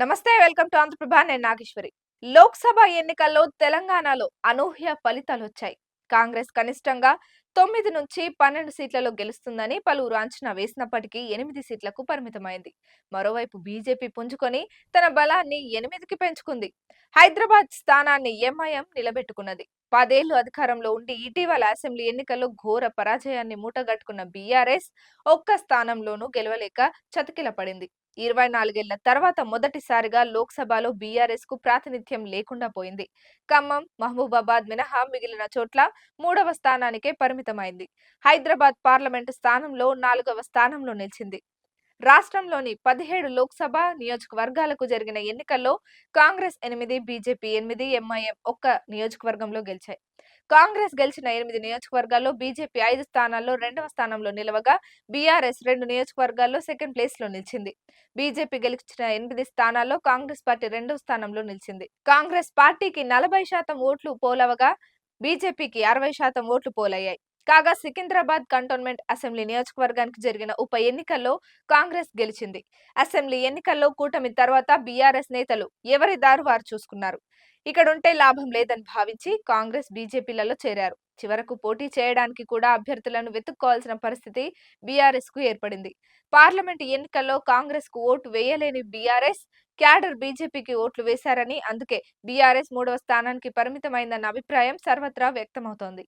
నమస్తే, welcome to Andhraprabha. నేను నాగేశ్వరి. లోక్సభ ఎన్నికల్లో తెలంగాణలో అనూహ్య ఫలితాలు వచ్చాయి. కాంగ్రెస్ కనిష్టంగా 9 నుంచి 12 సీట్లలో గెలుస్తుందని పలువురు అంచనా వేసినప్పటికీ 8 సీట్లకు పరిమితమైంది. మరోవైపు బీజేపీ పుంజుకొని తన బలాన్ని 8కి పెంచుకుంది. హైదరాబాద్ స్థానాన్ని ఎంఐఎం నిలబెట్టుకున్నది. 10 ఏళ్లు అధికారంలో ఉండి ఇటీవల అసెంబ్లీ ఎన్నికల్లో ఘోర పరాజయాన్ని మూటగట్టుకున్న బీఆర్ఎస్ ఒక్క స్థానంలోనూ గెలవలేక చతికిలపడింది. 24 ఏళ్ల తర్వాత మొదటిసారిగా లోక్సభలో బీఆర్ఎస్ కు ప్రాతినిధ్యం లేకుండా పోయింది. ఖమ్మం, మహబూబాబాద్ మినహా మిగిలిన చోట్ల 3వ స్థానానికే పరిమితమైంది. హైదరాబాద్ పార్లమెంటు స్థానంలో 4వ స్థానంలో నిలిచింది. రాష్ట్రంలోని 17 లోక్సభ నియోజకవర్గాలకు జరిగిన ఎన్నికల్లో కాంగ్రెస్ 8, బీజేపీ 8, ఎంఐఎం ఒక్క నియోజకవర్గంలో గెలిచాయి. కాంగ్రెస్ గెలిచిన 8 నియోజకవర్గాల్లో బీజేపీ 5 స్థానాల్లో 2వ స్థానంలో నిలవగా బీఆర్ఎస్ 2 నియోజకవర్గాల్లో సెకండ్ ప్లేస్ లో నిలిచింది. బీజేపీ గెలిచిన 8 స్థానాల్లో కాంగ్రెస్ పార్టీ 2వ స్థానంలో నిలిచింది. కాంగ్రెస్ పార్టీకి 40% ఓట్లు పోలవగా బీజేపీకి 60% ఓట్లు పోలయ్యాయి. కాగా సికింద్రాబాద్ కంటోన్మెంట్ అసెంబ్లీ నియోజకవర్గానికి జరిగిన ఉప ఎన్నికల్లో కాంగ్రెస్ గెలిచింది. అసెంబ్లీ ఎన్నికల్లో కూటమి తర్వాత బీఆర్ఎస్ నేతలు ఎవరి దారి వారు చూసుకున్నారు. ఇక్కడుంటే లాభం లేదని భావించి కాంగ్రెస్ బీజేపీలలో చేరారు. చివరకు పోటీ చేయడానికి కూడా అభ్యర్థులను వెతుక్కోవాల్సిన పరిస్థితి బీఆర్ఎస్ కు ఏర్పడింది. పార్లమెంటు ఎన్నికల్లో కాంగ్రెస్ కు ఓటు వేయలేని బీఆర్ఎస్ క్యాడర్ బీజేపీకి ఓట్లు వేశారని, అందుకే బీఆర్ఎస్ 3వ స్థానానికి పరిమితమైందన్న అభిప్రాయం సర్వత్రా వ్యక్తమవుతోంది.